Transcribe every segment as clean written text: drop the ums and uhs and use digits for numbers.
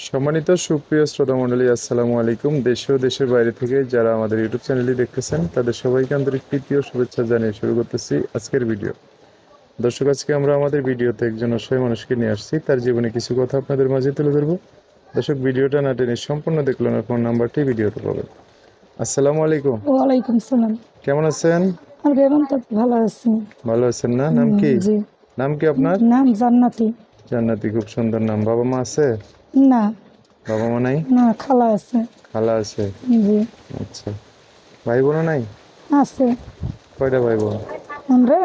সম্মানিত সুপ্রিয় শ্রোতা মণ্ডলী, আসসালামু আলাইকুম। দেশ ও দেশের বাইরে থেকে যারা আমাদের ইউটিউব চ্যানেলটি দেখতেছেন তাদের সবাইকে আন্তরিক প্রীতি ও শুভেচ্ছা জানিয়ে শুরু করতেছি আজকের ভিডিও। দর্শক, আজকে আমরা আমাদের ভিডিওতে একজন অসহায় মানুষকে নিয়ে আসছি, তার জীবনে কিছু কথা আপনাদের মাঝে তুলে ধরবো। দর্শক, ভিডিওটা না টেনে সম্পূর্ণ দেখলে না ফোন নাম্বারটি ভিডিওতে পাবেন। আসসালামু আলাইকুম। ওয়ালাইকুম সালাম। কেমন আছেন? ভালো আছি। ভালো আছেন না? নাম কি? জি। নাম কি আপনার? নাম জান্নাতি। জান্নাতি, খুব সুন্দর নাম। বাবা মা আছে? না। বাবা মা নাই? না, খালা আছে। খালা আছে? জি। আচ্ছা, ভাই বোন নাই? আছে। কয়টা ভাই বোন? আমরা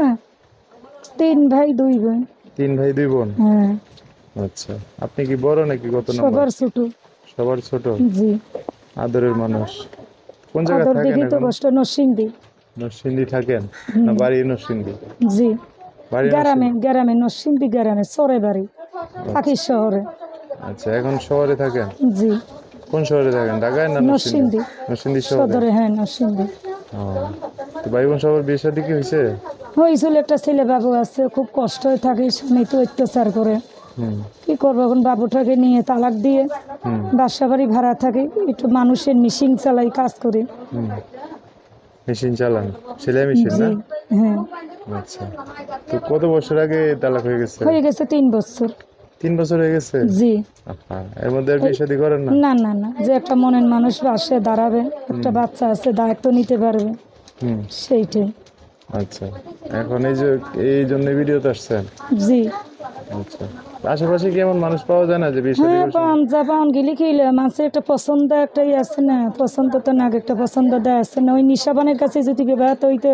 3 ভাই 2 বোন। 3 ভাই 2 বোন। হ্যাঁ। আচ্ছা, আপনি কি বড় নাকি কত নাম্বার? সবার ছোট। সবার ছোট? জি। আদরের মানুষ। কোন জায়গায় আদর থাকেন দেখি তো এখন? কষ্ট নরসিংদী। নরসিংদী থাকেন না বাড়ি নরসিংদী? জি। বাড়ি গ্রামে নরসিংদী গ্রামে চরে বাড়ি, পাখির শহরে। আচ্ছা, এখন শহরে থাকেন? জি। কোন শহরে থাকেন, ঢাকায় না নরসিংদী? নরসিংদী নরসিংদী শহরে। সদরে, হ্যাঁ নরসিংদী। ও, তো ভাই বোন সবার বিয়ে শাদী কি হয়েছে? হয়েছিল, একটা ছেলে বাবু আছে, খুব কষ্ট থাকে, স্বামী তো অত্যাচার করে। কি করবো এখন, বাবুটাকে নিয়ে তালাক দিয়ে বাসা বাড়ি ভাড়া থাকে, একটু মানুষের মিশিং চালাই, কাজ করে। মেশিন চালান? সেলাই মেশিন না? হ্যাঁ। আচ্ছা, তো কত বছর আগে তালাক হয়ে গেছে? 3 বছর। 3 বছর হয়ে গেছে? জি। এর মধ্যে আর বিয়ে শাদী করেন না? না না না, যে একটা মনের মানুষ পাশে দাঁড়াবে, একটা বাচ্চা আছে, দায়িত্ব নিতে পারবে, সেইটাই। আচ্ছা, এখন এই জন্য ভিডিওতে আসছেন? জি। আচ্ছা, আশেপাশে কি এমন মানুষ পাওয়া যায় না যে বিয়ে শাদী হ্যাঁ, করছে? পান গেলি খেলে মানুষের একটা পছন্দ একটাই আছে না, পছন্দ তো না, একটা পছন্দ দেয় আছে না। ওই নিশাবানের কাছে যদি বিবাহ হইতে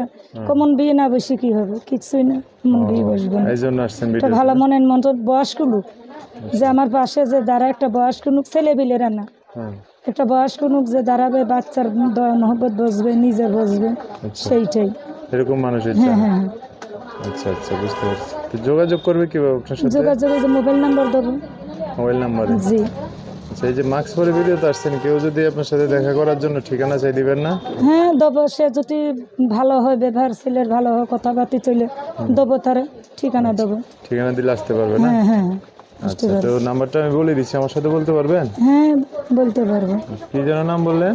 কমন বিয়ে না বসে কি হবে, কিছুই না, কমন বিয়ে বসবে না। এই জন্য আসছেন একটা ভিডিও? ভালো মনের মন বয়স্ক লোক, যে আমার পাশে যে দাঁড়া, একটা বয়স্ক লোক, ছেলে বিলেরা না, একটা বয়স্ক লোক যে দাঁড়াবে, বাচ্চার দয়া মহব্বত বসবে, নিজে বসবে, সেইটাই। এরকম মানুষের হ্যাঁ চাই? হ্যাঁ। আচ্ছা আচ্ছা, বুঝতে পারছি। তো যোগাযোগ করবে কিভাবে আপনার সাথে? যোগাযোগে যে মোবাইল নাম্বার দেবো। মোবাইল নাম্বারে? জি। আচ্ছা, এই যে মাস্ক পরে ভিডিওতে আসছেন, কেউ যদি আপনার সাথে দেখা করার জন্য ঠিকানা চাই দিবেন না? হ্যাঁ দেবো, সে যদি ভালো হয়, ব্যবহার ছেলের ভালো হয়, কথাবার্তা চলে, দেবো তার ঠিকানা দেবো। ঠিকানা দিলে আসতে পারবে না? হ্যাঁ হ্যাঁ। আচ্ছা, তো নাম্বারটা আমি বলে দিচ্ছি, আমার সাথে বলতে পারবেন? হ্যাঁ বলতে পারবো। কি যেন নাম বললেন?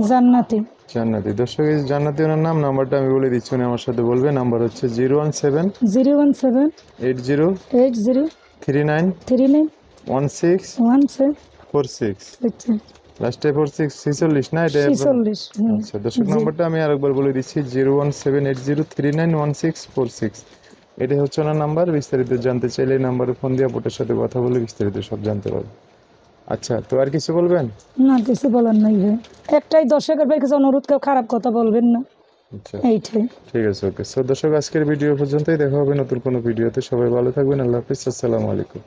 জান্নাতি। জান্নাতি। দর্শক, এই জান্নাতি ওনার নাম। নাম্বারটা আমি বলে দিচ্ছি, উনি আমার সাথে বলবে। নাম্বার হচ্ছে 017 017 80 80 39 39 16 16 46। আচ্ছা লাস্টে 46 46 না? এটা 46। আচ্ছা দর্শক, নাম্বারটা আমি আরেকবার বলে দিচ্ছি, 017 80 39 16 46। এটাই হচ্ছে ওনার নাম্বার। বিস্তারিত জানতে চাইলে এই নাম্বারে ফোন দিয়ে আপনার সাথে কথা বলে বিস্তারিত সব জানতে পারবেন। আচ্ছা, তো আর কিছু বলবেন? না, কিছু বলার নাই ভাই, একটাই দর্শকের ভাই কাছে অনুরোধ, কেউ খারাপ কথা বলবেন না, আচ্ছা এইটাই। ঠিক আছে, ওকে। সো দর্শক, আজকের ভিডিও পর্যন্তই। দেখা হবে নতুন কোনো ভিডিওতে। সবাই ভালো থাকবেন। আল্লাহ হাফিজ। আসসালামু আলাইকুম।